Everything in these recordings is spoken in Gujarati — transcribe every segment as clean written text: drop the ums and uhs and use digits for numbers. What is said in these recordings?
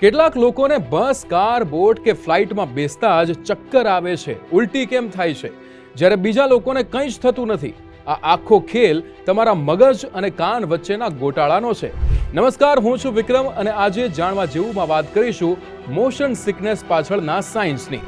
કેટલાક લોકોને બસ, કાર, બોટ કે ફ્લાઇટમાં બેસતા જ ચક્કર આવે છે, ઉલટી કેમ થાય છે, જ્યારે બીજા લોકોને કંઈ જ થતું નથી. આ આખો ખેલ તમારા મગજ અને કાન વચ્ચેના ગોટાળાનો છે. નમસ્કાર, હું છું વિક્રમ અને આજે જાણવા જેવુંમાં વાત કરીશું મોશન સિકનેસ પાછળના સાયન્સની.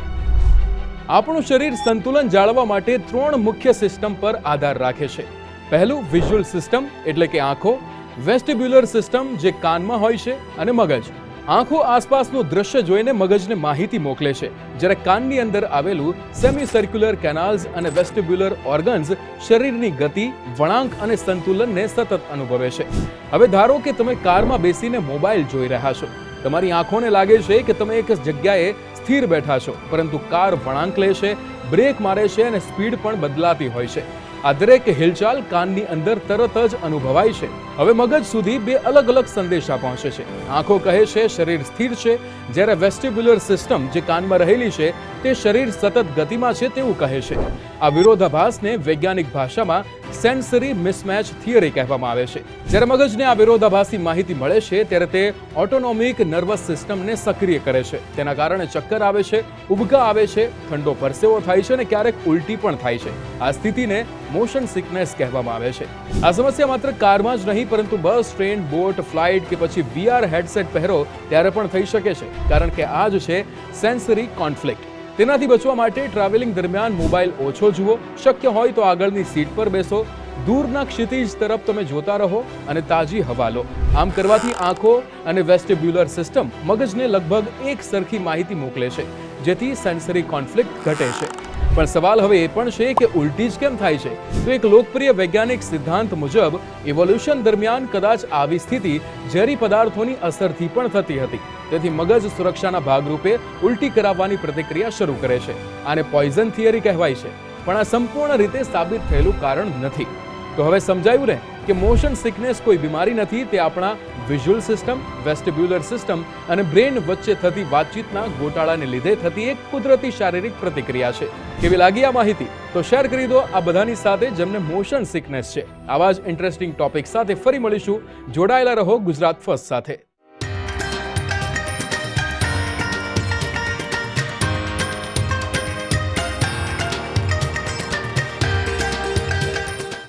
આપણું શરીર સંતુલન જાળવવા માટે 3 મુખ્ય સિસ્ટમ પર આધાર રાખે છે. પહેલું વિઝ્યુઅલ સિસ્ટમ એટલે કે આંખો, વેસ્ટિબ્યુલર સિસ્ટમ જે કાનમાં હોય છે અને મગજ. આંખો આસપાસનું દ્રશ્ય જોઈને મગજને માહિતી મોકલે છે, જ્યારે કાનની અંદર આવેલું સેમી સર્ક્યુલર કેનાલ્સ અને વેસ્ટિબ્યુલર ઓર્ગન્સ શરીરની ગતિ, વળાંક અને સંતુલનને સતત અનુભવે છે. હવે ધારો કે તમે કારમાં બેસીને મોબાઈલ જોઈ રહ્યા છો. તમારી આંખોને લાગે છે કે તમે એક જગ્યાએ સ્થિર બેઠા છો, પરંતુ કાર વળાંક લે છે, બ્રેક મારે છે અને સ્પીડ પણ બદલાતી હોય છે. આ દરેક હિલચાલ કાનની અંદર તરત જ અનુભવાય છે. હવે મગજ સુધી 2 અલગ અલગ સંદેશા પહોંચે છે. આંખો કહે છે શરીર સ્થિર છે, જ્યારે વેસ્ટિબ્યુલર સિસ્ટમ જે કાનમાં રહેલી છે તે શરીર સતત ગતિમાં છે તેવું કહે છે. આ વિરોધાભાસને વૈજ્ઞાનિક ભાષામાં સેન્સરી મિસમેચ થિયરી કહેવામાં આવે છે. જ્યારે મગજને આ વિરોધાભાસી માહિતી મળે છે ત્યારે તે ઓટોનોમિક નર્વસ સિસ્ટમને સક્રિય કરે છે. તેના કારણે ચક્કર આવે છે, ઉબકા આવે છે, ઠંડો પરસેવો થાય છે અને ક્યારેક ઉલટી પણ થાય છે. આ સ્થિતિને મોશન સિકનેસ કહેવામાં આવે છે. આ સમસ્યા માત્ર કારમાં જ નહીં પરંતુ બસ, ટ્રેન, બોટ, ફ્લાઇટ કે પછી VR હેડસેટ પહેરો ત્યારે પણ થઈ શકે છે, કારણ કે આ જ છે સેન્સરી કોન્ફ્લિક્ટ. તેનાથી બચવા માટે ટ્રાવેલિંગ દરમિયાન મોબાઈલ ઓછો જુઓ, શક્ય હોય તો આગળની સીટ પર બેસો, દૂરના ક્ષિતિજ તરફ તમે જોતા રહો અને તાજી હવા લો. આમ કરવાથી આંખો અને વેસ્ટિબ્યુલર સિસ્ટમ મગજને લગભગ એક સરખી માહિતી મોકલે છે, જેથી સેન્સરી કોન્ફ્લિક્ટ ઘટે છે. પણ સવાલ હવે એ પણ છે કે ઉલટી જ કેમ થાય છે? તો એક લોકપ્રિય વૈજ્ઞાનિક સિદ્ધાંત મુજબ ઇવોલ્યુશન દરમિયાન કદાચ આવી સ્થિતિ ઝેરી પદાર્થોની અસરથી પણ થતી હતી. તેથી મગજ સુરક્ષાના ભાગરૂપે ઉલટી કરાવવાની પ્રતિક્રિયા શરૂ કરે છે. આને પોઈઝન થિયરી કહેવાય છે, પણ આ સંપૂર્ણ રીતે સાબિત થયેલું કારણ નથી. તો હવે સમજાયું ને કે મોશન સિકનેસ કોઈ બીમારી નથી, તે આપણા વિઝ્યુઅલ સિસ્ટમ, વેસ્ટિબ્યુલર સિસ્ટમ અને બ્રેન વચ્ચે થતી વાતચીતના ગોટાળાને લીધે થતી એક કુદરતી શારીરિક પ્રતિક્રિયા છે. કેવી લાગી આ માહિતી? તો શેર કરી દો આ બધાની સાથે જેમને મોશન સિકનેસ છે. આવા જ ઇન્ટરેસ્ટિંગ ટોપિક સાથે ફરી મળીશું. જોડાયેલા રહો ગુજરાત ફર્સ્ટ સાથે.